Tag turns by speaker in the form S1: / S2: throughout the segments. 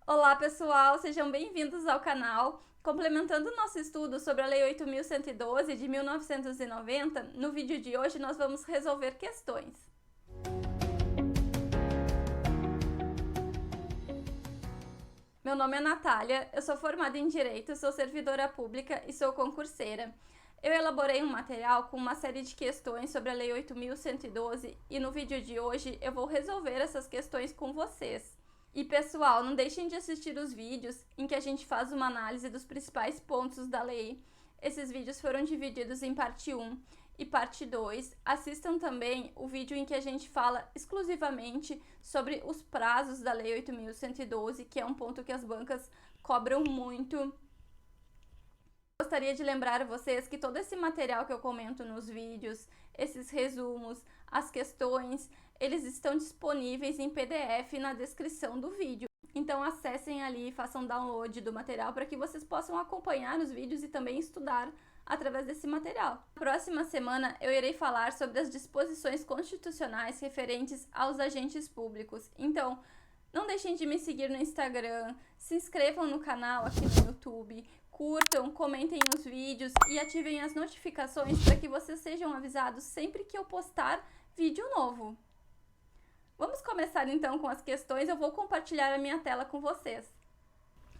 S1: Olá, pessoal, sejam bem-vindos ao canal. Complementando o nosso estudo sobre a Lei 8.112 de 1990, no vídeo de hoje nós vamos resolver questões. Meu nome é Natália, eu sou formada em Direito, sou servidora pública e sou concurseira. Eu elaborei um material com uma série de questões sobre a Lei 8.112 e no vídeo de hoje eu vou resolver essas questões com vocês. E pessoal, não deixem de assistir os vídeos em que a gente faz uma análise dos principais pontos da lei. Esses vídeos foram divididos em parte 1 e parte 2. Assistam também o vídeo em que a gente fala exclusivamente sobre os prazos da Lei 8.112, que é um ponto que as bancas cobram muito. Gostaria de lembrar a vocês que todo esse material que eu comento nos vídeos, esses resumos, as questões, eles estão disponíveis em PDF na descrição do vídeo. Então acessem ali e façam download do material para que vocês possam acompanhar os vídeos e também estudar através desse material. Na próxima semana eu irei falar sobre as disposições constitucionais referentes aos agentes públicos. Então, não deixem de me seguir no Instagram, se inscrevam no canal aqui no YouTube, curtam, comentem os vídeos e ativem as notificações para que vocês sejam avisados sempre que eu postar vídeo novo. Vamos começar então com as questões, eu vou compartilhar a minha tela com vocês.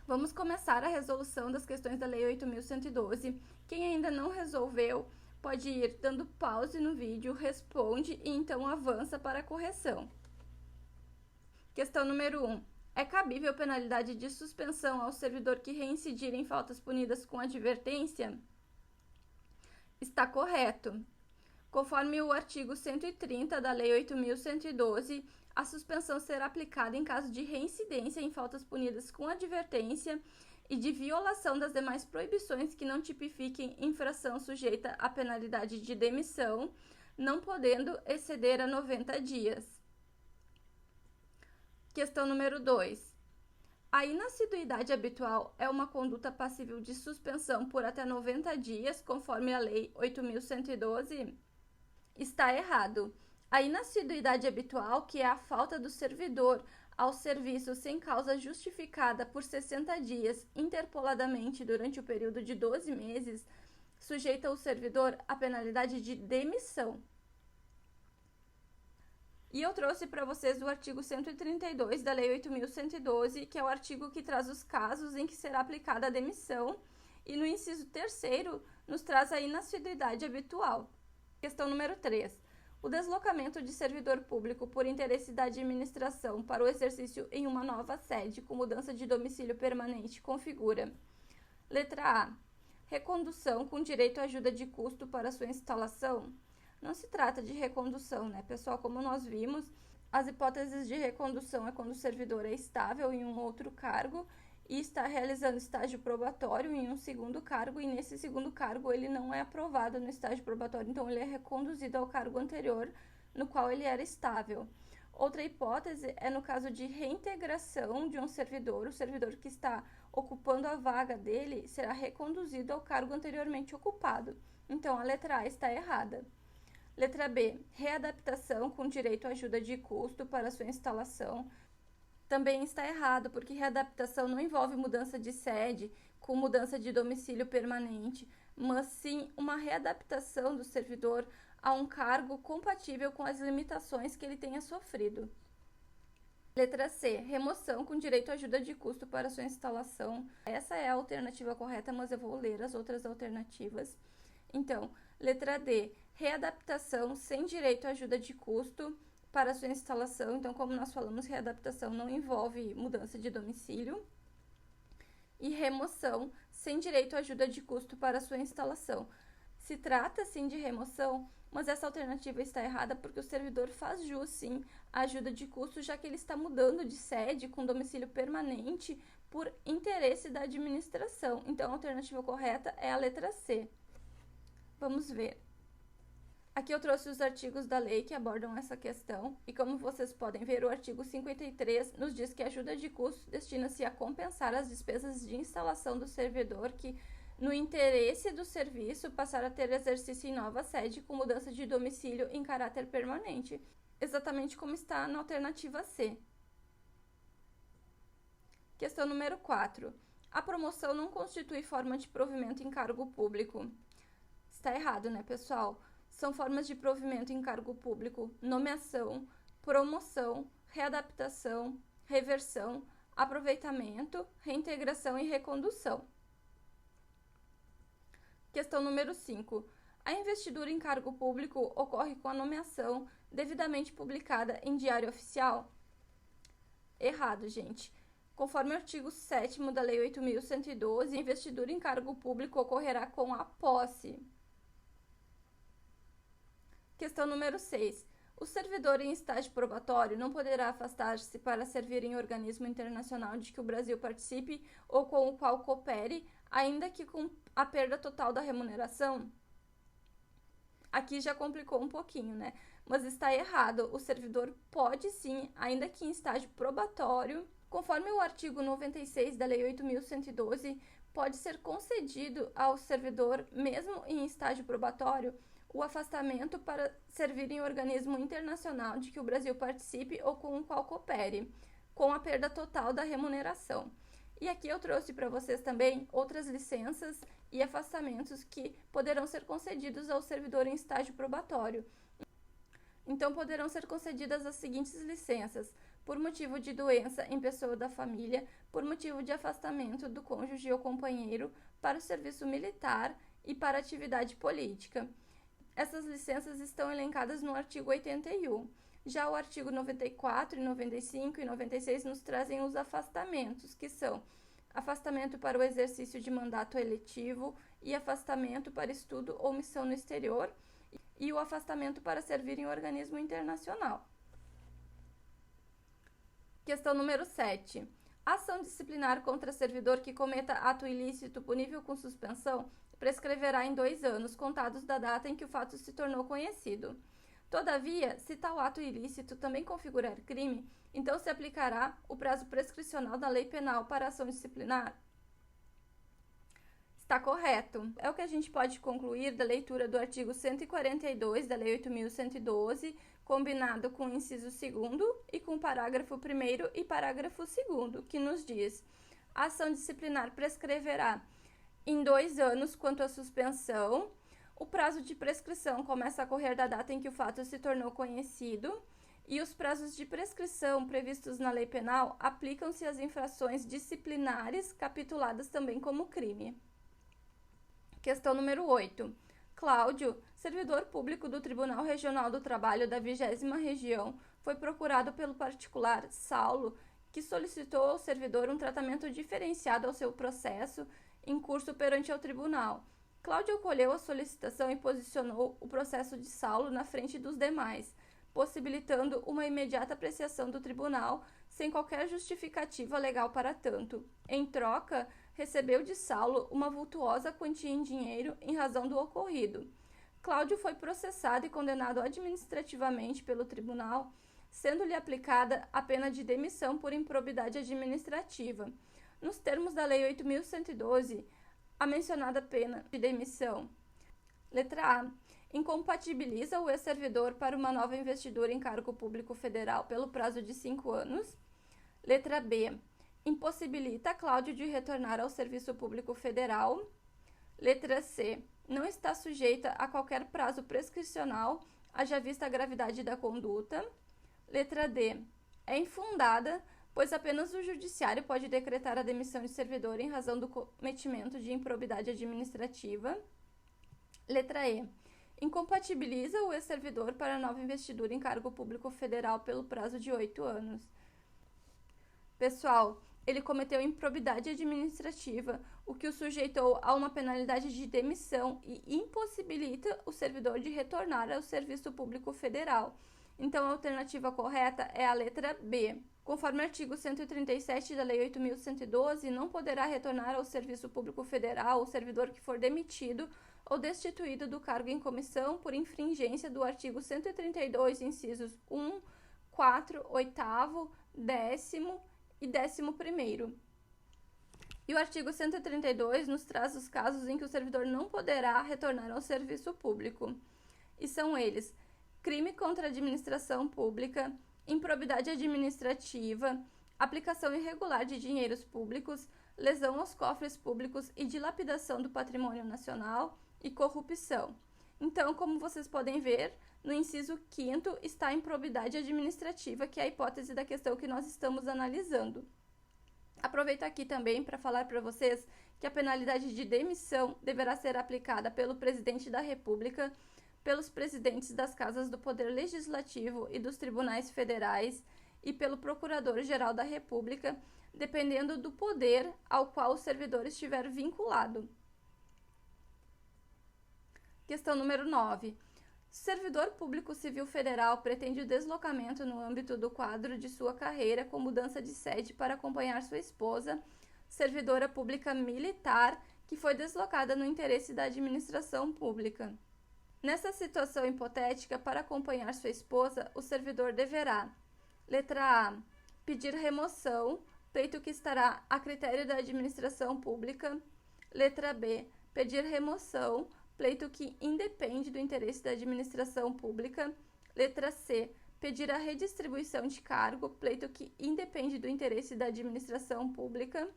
S1: Vamos começar a resolução das questões da Lei 8.112. Quem ainda não resolveu, pode ir dando pause no vídeo, responde e então avança para a correção. Questão número 1. É cabível penalidade de suspensão ao servidor que reincidir em faltas punidas com advertência? Está correto. Conforme o artigo 130 da Lei 8.112, a suspensão será aplicada em caso de reincidência em faltas punidas com advertência e de violação das demais proibições que não tipifiquem infração sujeita à penalidade de demissão, não podendo exceder a 90 dias. Questão número 2. A inassiduidade habitual é uma conduta passível de suspensão por até 90 dias, conforme a Lei 8.112? Está errado. A inassiduidade habitual, que é a falta do servidor ao serviço sem causa justificada por 60 dias interpoladamente durante o período de 12 meses, sujeita o servidor à penalidade de demissão. E eu trouxe para vocês o artigo 132 da Lei 8.112, que é o artigo que traz os casos em que será aplicada a demissão, e no inciso 3º nos traz a inassiduidade habitual. Questão número 3. O deslocamento de servidor público por interesse da administração para o exercício em uma nova sede com mudança de domicílio permanente configura: letra A. Recondução com direito à ajuda de custo para sua instalação? Não se trata de recondução, né, pessoal? Como nós vimos, as hipóteses de recondução é quando o servidor é estável em um outro cargo e está realizando estágio probatório em um segundo cargo, e nesse segundo cargo ele não é aprovado no estágio probatório, então ele é reconduzido ao cargo anterior no qual ele era estável. Outra hipótese é no caso de reintegração de um servidor, o servidor que está ocupando a vaga dele será reconduzido ao cargo anteriormente ocupado. Então, a letra A está errada. Letra B. Readaptação com direito à ajuda de custo para sua instalação. Também está errado, porque readaptação não envolve mudança de sede com mudança de domicílio permanente, mas sim uma readaptação do servidor a um cargo compatível com as limitações que ele tenha sofrido. Letra C. Remoção com direito à ajuda de custo para sua instalação. Essa é a alternativa correta, mas eu vou ler as outras alternativas. Então, letra D. Readaptação sem direito à ajuda de custo para sua instalação. Então, como nós falamos, readaptação não envolve mudança de domicílio. E remoção sem direito à ajuda de custo para sua instalação. Se trata, sim, de remoção, mas essa alternativa está errada porque o servidor faz jus, sim, à ajuda de custo, já que ele está mudando de sede com domicílio permanente por interesse da administração. Então, a alternativa correta é a letra C. Vamos ver. Aqui eu trouxe os artigos da lei que abordam essa questão, e como vocês podem ver, o artigo 53 nos diz que a ajuda de custo destina-se a compensar as despesas de instalação do servidor que, no interesse do serviço, passar a ter exercício em nova sede com mudança de domicílio em caráter permanente, exatamente como está na alternativa C. Questão número 4. A promoção não constitui forma de provimento em cargo público. Está errado, né, pessoal? São formas de provimento em cargo público: nomeação, promoção, readaptação, reversão, aproveitamento, reintegração e recondução. Questão número 5. A investidura em cargo público ocorre com a nomeação devidamente publicada em Diário Oficial? Errado, gente. Conforme o artigo 7º da Lei 8.112, a investidura em cargo público ocorrerá com a posse. Questão número 6. O servidor em estágio probatório não poderá afastar-se para servir em organismo internacional de que o Brasil participe ou com o qual coopere, ainda que com a perda total da remuneração? Aqui já complicou um pouquinho, né? Mas está errado. O servidor pode sim, ainda que em estágio probatório. Conforme o artigo 96 da Lei 8.112, pode ser concedido ao servidor, mesmo em estágio probatório, o afastamento para servir em organismo internacional de que o Brasil participe ou com o qual coopere, com a perda total da remuneração. E aqui eu trouxe para vocês também outras licenças e afastamentos que poderão ser concedidos ao servidor em estágio probatório. Então, poderão ser concedidas as seguintes licenças: por motivo de doença em pessoa da família, por motivo de afastamento do cônjuge ou companheiro, para o serviço militar e para atividade política. Essas licenças estão elencadas no artigo 81. Já o artigo 94, 95 e 96 nos trazem os afastamentos, que são afastamento para o exercício de mandato eletivo e afastamento para estudo ou missão no exterior, e o afastamento para servir em organismo internacional. Questão número 7. A ação disciplinar contra servidor que cometa ato ilícito punível com suspensão prescreverá em 2 anos, contados da data em que o fato se tornou conhecido. Todavia, se tal ato ilícito também configurar crime, então se aplicará o prazo prescricional da lei penal para a ação disciplinar? Está correto. É o que a gente pode concluir da leitura do artigo 142 da Lei 8.112, combinado com o inciso 2º e com o parágrafo 1º e parágrafo 2º, que nos diz: a ação disciplinar prescreverá em 2 anos quanto à suspensão. O prazo de prescrição começa a correr da data em que o fato se tornou conhecido, e os prazos de prescrição previstos na lei penal aplicam-se às infrações disciplinares capituladas também como crime. Questão número 8. Cláudio, servidor público do Tribunal Regional do Trabalho da 20ª Região, foi procurado pelo particular Saulo, que solicitou ao servidor um tratamento diferenciado ao seu processo em curso perante ao tribunal. Cláudio acolheu a solicitação e posicionou o processo de Saulo na frente dos demais, possibilitando uma imediata apreciação do tribunal, sem qualquer justificativa legal para tanto. Em troca, recebeu de Saulo uma vultuosa quantia em dinheiro em razão do ocorrido. Cláudio foi processado e condenado administrativamente pelo tribunal, sendo-lhe aplicada a pena de demissão por improbidade administrativa. Nos termos da Lei 8.112, a mencionada pena de demissão: letra A. Incompatibiliza o ex-servidor para uma nova investidura em cargo público federal pelo prazo de 5 anos. Letra B. Impossibilita Cláudio de retornar ao serviço público federal. Letra C. Não está sujeita a qualquer prazo prescricional, haja vista a gravidade da conduta. Letra D. É infundada, pois apenas o judiciário pode decretar a demissão de servidor em razão do cometimento de improbidade administrativa. Letra E. Incompatibiliza o ex-servidor para nova investidura em cargo público federal pelo prazo de 8 anos. Pessoal, ele cometeu improbidade administrativa, o que o sujeitou a uma penalidade de demissão e impossibilita o servidor de retornar ao serviço público federal. Então, a alternativa correta é a letra B. Conforme o artigo 137 da Lei 8.112, não poderá retornar ao serviço público federal o servidor que for demitido ou destituído do cargo em comissão por infringência do artigo 132, incisos 1, 4, 8º, 10º e 11º. E o artigo 132 nos traz os casos em que o servidor não poderá retornar ao serviço público. E são eles: crime contra a administração pública, improbidade administrativa, aplicação irregular de dinheiros públicos, lesão aos cofres públicos e dilapidação do patrimônio nacional e corrupção. Então, como vocês podem ver, no inciso 5º está a improbidade administrativa, que é a hipótese da questão que nós estamos analisando. Aproveito aqui também para falar para vocês que a penalidade de demissão deverá ser aplicada pelo presidente da República, pelos presidentes das casas do Poder Legislativo e dos tribunais federais e pelo Procurador-Geral da República, dependendo do poder ao qual o servidor estiver vinculado. Questão número 9. Servidor público civil federal pretende o deslocamento no âmbito do quadro de sua carreira com mudança de sede para acompanhar sua esposa, servidora pública militar, que foi deslocada no interesse da administração pública. Nessa situação hipotética, para acompanhar sua esposa, o servidor deverá: letra A, pedir remoção, pleito que estará a critério da administração pública. Letra B, pedir remoção, pleito que independe do interesse da administração pública. Letra C, pedir a redistribuição de cargo, pleito que independe do interesse da administração pública.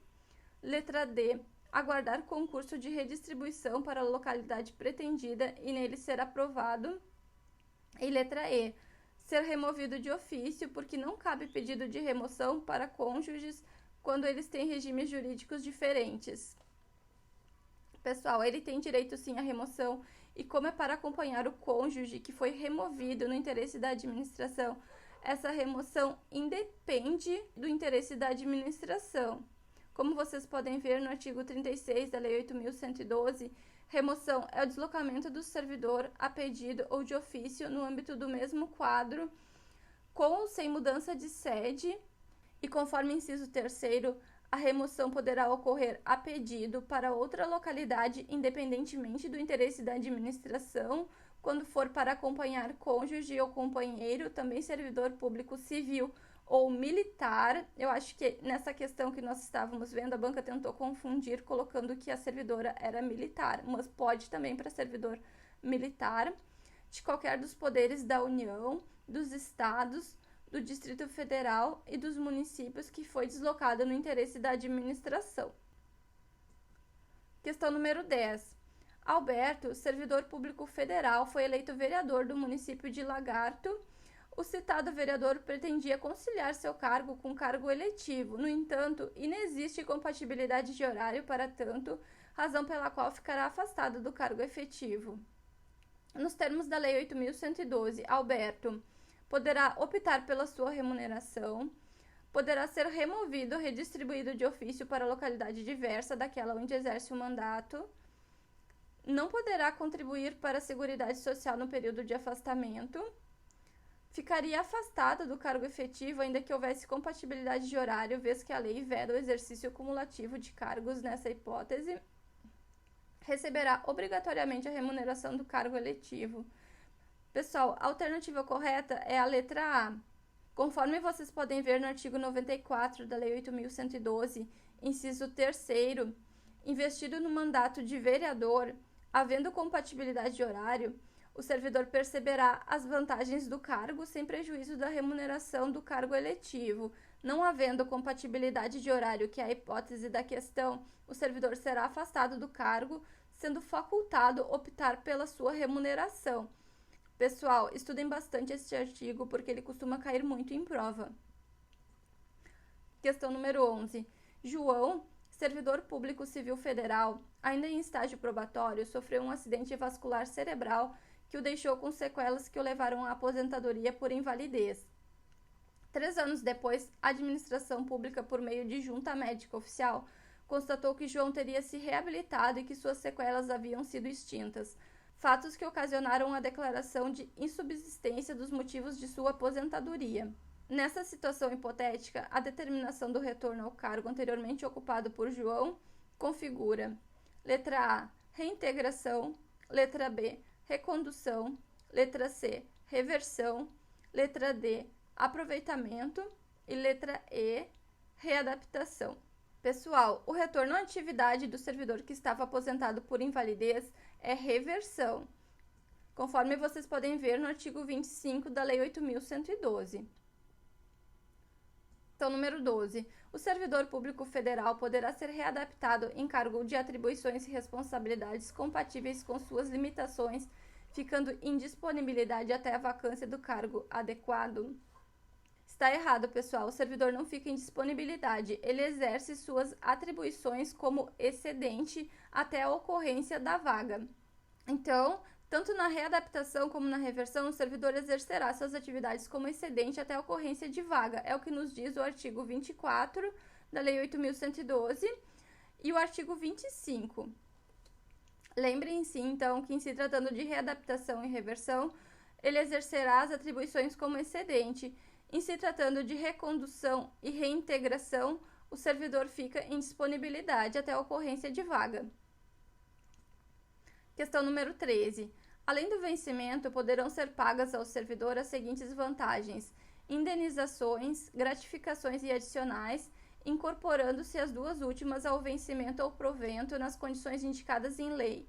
S1: Letra D, aguardar concurso de redistribuição para a localidade pretendida e nele ser aprovado. E letra E, ser removido de ofício, porque não cabe pedido de remoção para cônjuges quando eles têm regimes jurídicos diferentes. Pessoal, ele tem direito sim à remoção, e como é para acompanhar o cônjuge que foi removido no interesse da administração, essa remoção independe do interesse da administração. Como vocês podem ver no artigo 36 da Lei 8.112, remoção é o deslocamento do servidor a pedido ou de ofício no âmbito do mesmo quadro, com ou sem mudança de sede, e conforme inciso 3º, a remoção poderá ocorrer a pedido para outra localidade, independentemente do interesse da administração, quando for para acompanhar cônjuge ou companheiro, também servidor público civil ou militar. Eu acho que nessa questão que nós estávamos vendo, a banca tentou confundir, colocando que a servidora era militar, mas pode também para servidor militar, de qualquer dos poderes da União, dos estados, do Distrito Federal e dos municípios que foi deslocado no interesse da administração. Questão número 10. Alberto, servidor público federal, foi eleito vereador do município de Lagarto. O citado vereador pretendia conciliar seu cargo com cargo eletivo. No entanto, inexiste compatibilidade de horário para tanto, razão pela qual ficará afastado do cargo efetivo. Nos termos da Lei 8.112, Alberto poderá optar pela sua remuneração, poderá ser removido ou redistribuído de ofício para localidade diversa daquela onde exerce o mandato, não poderá contribuir para a Seguridade Social no período de afastamento, ficaria afastado do cargo efetivo ainda que houvesse compatibilidade de horário, vez que a lei veda o exercício cumulativo de cargos nessa hipótese, receberá obrigatoriamente a remuneração do cargo eletivo. Pessoal, a alternativa correta é a letra A. Conforme vocês podem ver no artigo 94 da Lei 8.112, inciso 3º, investido no mandato de vereador, havendo compatibilidade de horário, o servidor perceberá as vantagens do cargo sem prejuízo da remuneração do cargo eletivo. Não havendo compatibilidade de horário, que é a hipótese da questão, o servidor será afastado do cargo, sendo facultado optar pela sua remuneração. Pessoal, estudem bastante este artigo, porque ele costuma cair muito em prova. Questão número 11. João, servidor público civil federal, ainda em estágio probatório, sofreu um acidente vascular cerebral que o deixou com sequelas que o levaram à aposentadoria por invalidez. 3 anos depois, a administração pública, por meio de junta médica oficial, constatou que João teria se reabilitado e que suas sequelas haviam sido extintas. Fatos que ocasionaram a declaração de insubsistência dos motivos de sua aposentadoria. Nessa situação hipotética, a determinação do retorno ao cargo anteriormente ocupado por João configura: letra A, reintegração, letra B, recondução, letra C, reversão, letra D, aproveitamento e letra E, readaptação. Pessoal, o retorno à atividade do servidor que estava aposentado por invalidez é reversão, conforme vocês podem ver no artigo 25 da Lei 8.112. Então, número 12. O servidor público federal poderá ser readaptado em cargo de atribuições e responsabilidades compatíveis com suas limitações, ficando em disponibilidade até a vacância do cargo adequado. Está errado, pessoal. O servidor não fica em disponibilidade. Ele exerce suas atribuições como excedente até a ocorrência da vaga. Então, tanto na readaptação como na reversão, o servidor exercerá suas atividades como excedente até a ocorrência de vaga. É o que nos diz o artigo 24 da Lei 8.112 e o artigo 25. Lembrem-se, então, que em se tratando de readaptação e reversão, ele exercerá as atribuições como excedente. Em se tratando de recondução e reintegração, o servidor fica em disponibilidade até a ocorrência de vaga. Questão número 13. Além do vencimento, poderão ser pagas ao servidor as seguintes vantagens: indenizações, gratificações e adicionais, incorporando-se as duas últimas ao vencimento ou provento nas condições indicadas em lei.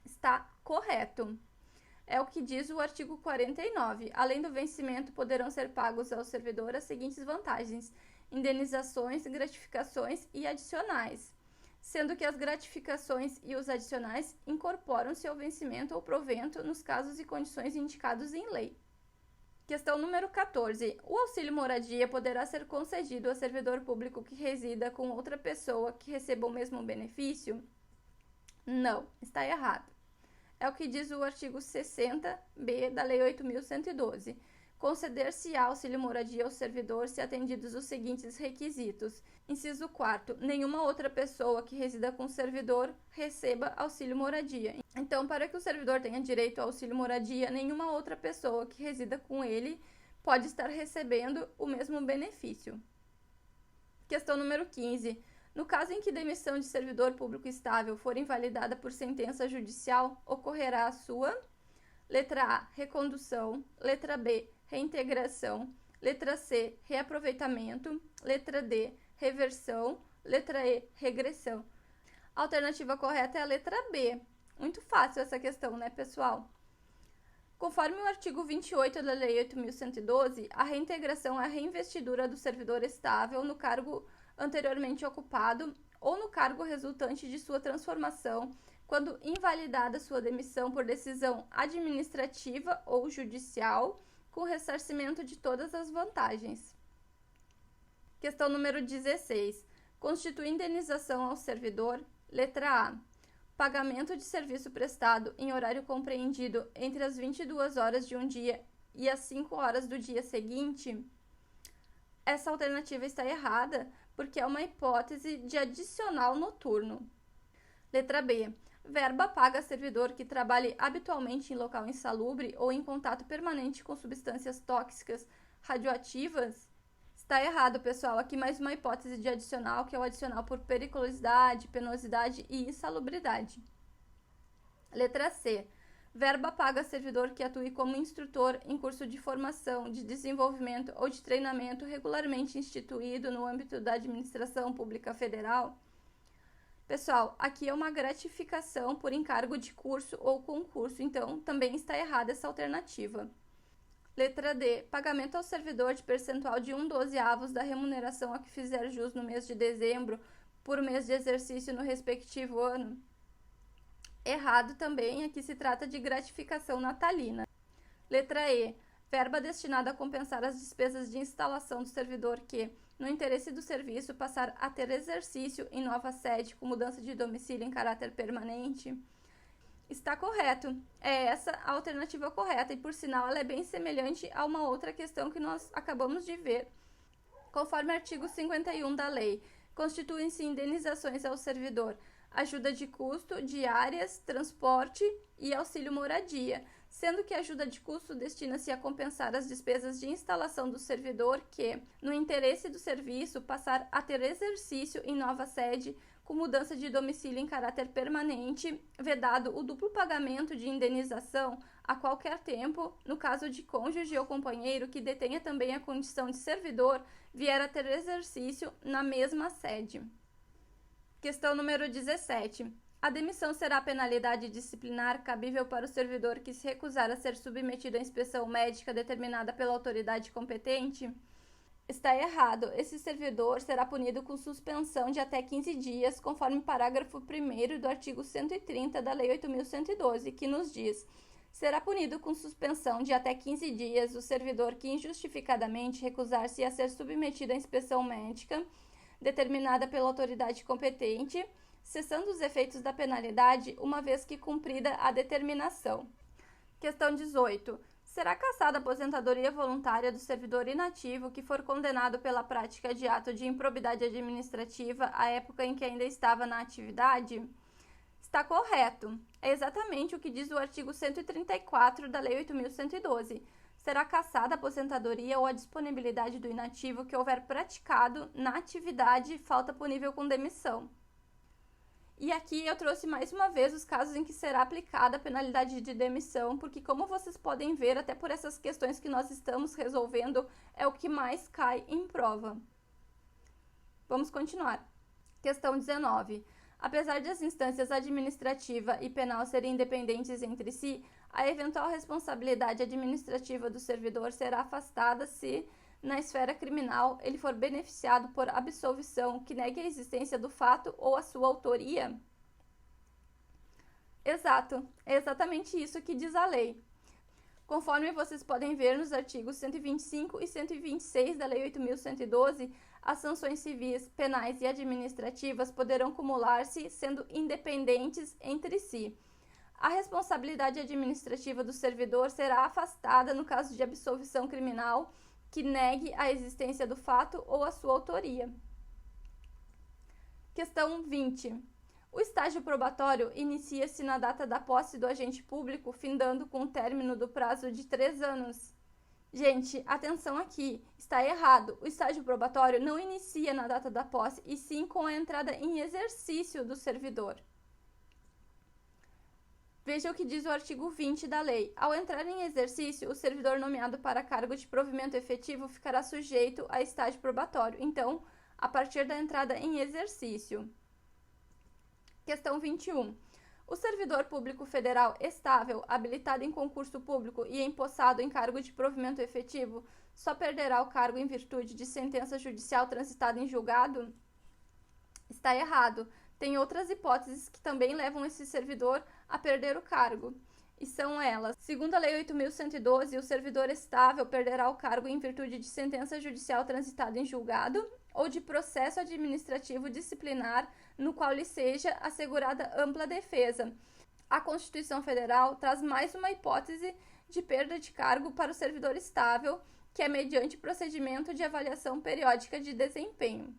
S1: Está correto. É o que diz o artigo 49. Além do vencimento, poderão ser pagos ao servidor as seguintes vantagens: indenizações, gratificações e adicionais, sendo que as gratificações e os adicionais incorporam-se ao vencimento ou provento nos casos e condições indicados em lei. Questão número 14. O auxílio moradia poderá ser concedido ao servidor público que resida com outra pessoa que receba o mesmo benefício? Não, está errado. É o que diz o artigo 60b da Lei 8.112. Conceder-se-á auxílio moradia ao servidor se atendidos os seguintes requisitos. Inciso 4. Nenhuma outra pessoa que resida com o servidor receba auxílio moradia. Então, para que o servidor tenha direito ao auxílio moradia, nenhuma outra pessoa que resida com ele pode estar recebendo o mesmo benefício. Questão número 15. No caso em que demissão de servidor público estável for invalidada por sentença judicial, ocorrerá a sua: letra A, recondução; letra B, reintegração; letra C, reaproveitamento; letra D, reversão; letra E, regressão. A alternativa correta é a letra B. Muito fácil essa questão, né, pessoal? Conforme o artigo 28 da Lei 8.112, a reintegração é a reinvestidura do servidor estável no cargo anteriormente ocupado ou no cargo resultante de sua transformação, quando invalidada sua demissão por decisão administrativa ou judicial, com ressarcimento de todas as vantagens. Questão número 16. Constitui indenização ao servidor: letra A, pagamento de serviço prestado em horário compreendido entre as 22 horas de um dia e as 5 horas do dia seguinte? Essa alternativa está errada, porque é uma hipótese de adicional noturno. Letra B. Verba paga a servidor que trabalhe habitualmente em local insalubre ou em contato permanente com substâncias tóxicas radioativas? Está errado, pessoal. Aqui mais uma hipótese de adicional, que é o adicional por periculosidade, penosidade e insalubridade. Letra C. Verba paga a servidor que atue como instrutor em curso de formação, de desenvolvimento ou de treinamento regularmente instituído no âmbito da administração pública federal. Pessoal, aqui é uma gratificação por encargo de curso ou concurso, então também está errada essa alternativa. Letra D. Pagamento ao servidor de percentual de 1/12 da remuneração a que fizer jus no mês de dezembro por mês de exercício no respectivo ano. Errado também, aqui se trata de gratificação natalina. Letra E. Verba destinada a compensar as despesas de instalação do servidor que, no interesse do serviço, passar a ter exercício em nova sede com mudança de domicílio em caráter permanente. Está correto. É essa a alternativa correta e, por sinal, ela é bem semelhante a uma outra questão que nós acabamos de ver. Conforme o artigo 51 da lei, constituem-se indenizações ao servidor ajuda de custo, diárias, transporte e auxílio moradia, sendo que a ajuda de custo destina-se a compensar as despesas de instalação do servidor que, no interesse do serviço, passar a ter exercício em nova sede com mudança de domicílio em caráter permanente, vedado o duplo pagamento de indenização a qualquer tempo, no caso de cônjuge ou companheiro que detenha também a condição de servidor, vier a ter exercício na mesma sede. Questão número 17. A demissão será penalidade disciplinar cabível para o servidor que se recusar a ser submetido à inspeção médica determinada pela autoridade competente? Está errado. Esse servidor será punido com suspensão de até 15 dias, conforme o parágrafo 1º do artigo 130 da Lei 8.112, que nos diz: será punido com suspensão de até 15 dias o servidor que injustificadamente recusar-se a ser submetido à inspeção médica determinada pela autoridade competente, cessando os efeitos da penalidade, uma vez que cumprida a determinação. Questão 18. Será cassada a aposentadoria voluntária do servidor inativo que for condenado pela prática de ato de improbidade administrativa à época em que ainda estava na atividade? Está correto. É exatamente o que diz o artigo 134 da Lei 8.112. Será cassada a aposentadoria ou a disponibilidade do inativo que houver praticado na atividade falta punível com demissão. E aqui eu trouxe mais uma vez os casos em que será aplicada a penalidade de demissão, porque como vocês podem ver, até por essas questões que nós estamos resolvendo, é o que mais cai em prova. Vamos continuar. Questão 19. Apesar de as instâncias administrativa e penal serem independentes entre si, a eventual responsabilidade administrativa do servidor será afastada se, na esfera criminal, ele for beneficiado por absolvição que negue a existência do fato ou a sua autoria? Exato, é exatamente isso que diz a lei. Conforme vocês podem ver nos artigos 125 e 126 da Lei 8.112, as sanções civis, penais e administrativas poderão cumular-se, sendo independentes entre si. A responsabilidade administrativa do servidor será afastada no caso de absolvição criminal que negue a existência do fato ou a sua autoria. Questão 20. O estágio probatório inicia-se na data da posse do agente público, findando com o término do prazo de 3 anos. Gente, atenção aqui, está errado. O estágio probatório não inicia na data da posse, e sim com a entrada em exercício do servidor. Veja o que diz o artigo 20 da lei. Ao entrar em exercício, o servidor nomeado para cargo de provimento efetivo ficará sujeito a estágio probatório. Então, a partir da entrada em exercício. Questão 21. O servidor público federal estável, habilitado em concurso público e empossado em cargo de provimento efetivo, só perderá o cargo em virtude de sentença judicial transitada em julgado? Está errado. Tem outras hipóteses que também levam esse servidor a perder o cargo. E são elas: segundo a Lei 8.112, o servidor estável perderá o cargo em virtude de sentença judicial transitada em julgado ou de processo administrativo disciplinar no qual lhe seja assegurada ampla defesa. A Constituição Federal traz mais uma hipótese de perda de cargo para o servidor estável, que é mediante procedimento de avaliação periódica de desempenho.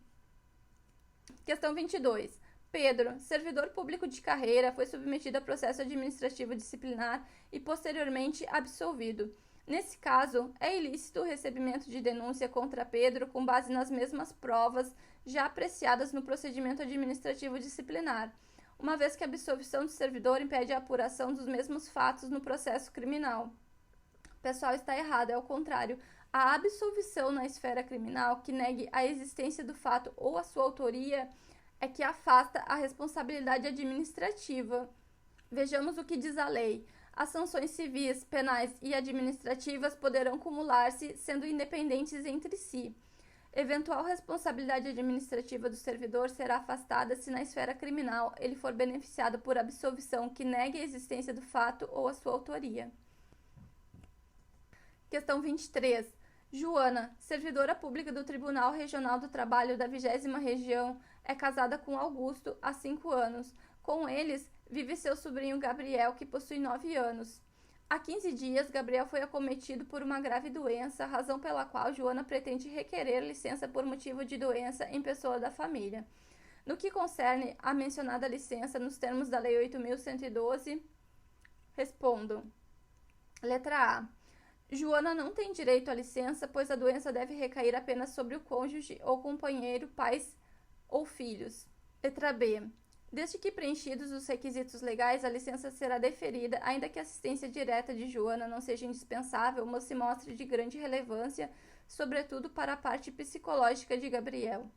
S1: Questão 22. Pedro, servidor público de carreira, foi submetido a processo administrativo disciplinar e posteriormente absolvido. Nesse caso, é ilícito o recebimento de denúncia contra Pedro com base nas mesmas provas já apreciadas no procedimento administrativo disciplinar, uma vez que a absolvição do servidor impede a apuração dos mesmos fatos no processo criminal. Pessoal, está errado, é o contrário. A absolvição na esfera criminal que negue a existência do fato ou a sua autoria é que afasta a responsabilidade administrativa. Vejamos o que diz a lei. As sanções civis, penais e administrativas poderão cumular-se, sendo independentes entre si. Eventual responsabilidade administrativa do servidor será afastada se na esfera criminal ele for beneficiado por absolvição que negue a existência do fato ou a sua autoria. Questão 23. Joana, servidora pública do Tribunal Regional do Trabalho da 20ª Região, é casada com Augusto há 5 anos. Com eles, vive seu sobrinho Gabriel, que possui 9 anos. Há 15 dias, Gabriel foi acometido por uma grave doença, razão pela qual Joana pretende requerer licença por motivo de doença em pessoa da família. No que concerne a mencionada licença nos termos da Lei 8.112, respondo. Letra A. Joana não tem direito à licença, pois a doença deve recair apenas sobre o cônjuge ou companheiro, pais ou filhos. Letra B. Desde que preenchidos os requisitos legais, a licença será deferida, ainda que a assistência direta de Joana não seja indispensável, mas se mostre de grande relevância, sobretudo para a parte psicológica de Gabriel.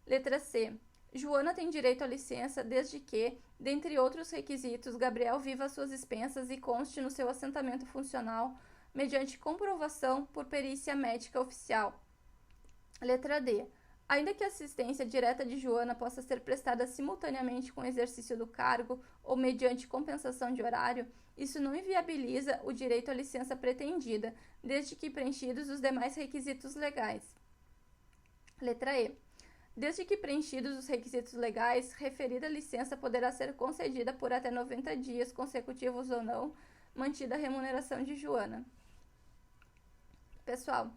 S1: Letra C. Joana tem direito à licença desde que, dentre outros requisitos, Gabriel viva às suas expensas e conste no seu assentamento funcional, mediante comprovação por perícia médica oficial. Letra D. Ainda que a assistência direta de Joana possa ser prestada simultaneamente com o exercício do cargo ou mediante compensação de horário, isso não inviabiliza o direito à licença pretendida, desde que preenchidos os demais requisitos legais. Letra E. Desde que preenchidos os requisitos legais, referida licença poderá ser concedida por até 90 dias consecutivos ou não, mantida a remuneração de Joana. Pessoal,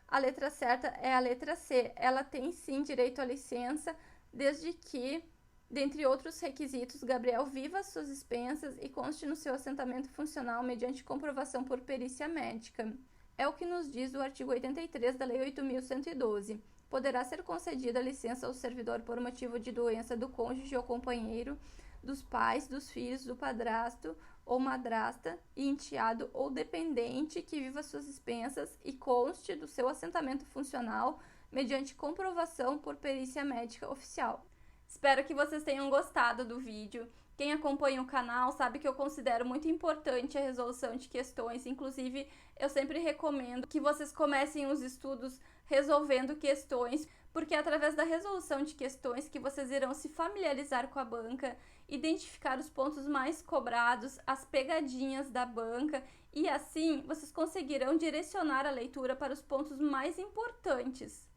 S1: a letra certa é a letra C. Ela tem sim direito à licença, desde que, dentre outros requisitos, Gabriel viva as suas expensas e conste no seu assentamento funcional mediante comprovação por perícia médica. É o que nos diz o artigo 83 da Lei 8.112. Poderá ser concedida licença ao servidor por motivo de doença do cônjuge ou companheiro, dos pais, dos filhos, do padrasto ou madrasta e enteado ou dependente que viva suas expensas e conste do seu assentamento funcional mediante comprovação por perícia médica oficial. Espero que vocês tenham gostado do vídeo. Quem acompanha o canal sabe que eu considero muito importante a resolução de questões, inclusive eu sempre recomendo que vocês comecem os estudos resolvendo questões, porque é através da resolução de questões que vocês irão se familiarizar com a banca, identificar os pontos mais cobrados, as pegadinhas da banca e assim vocês conseguirão direcionar a leitura para os pontos mais importantes.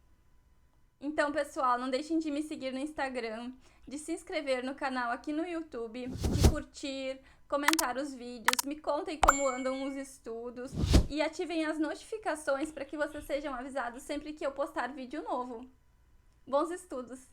S1: Então, pessoal, não deixem de me seguir no Instagram, de se inscrever no canal aqui no YouTube, de curtir, comentar os vídeos, me contem como andam os estudos e ativem as notificações para que vocês sejam avisados sempre que eu postar vídeo novo. Bons estudos!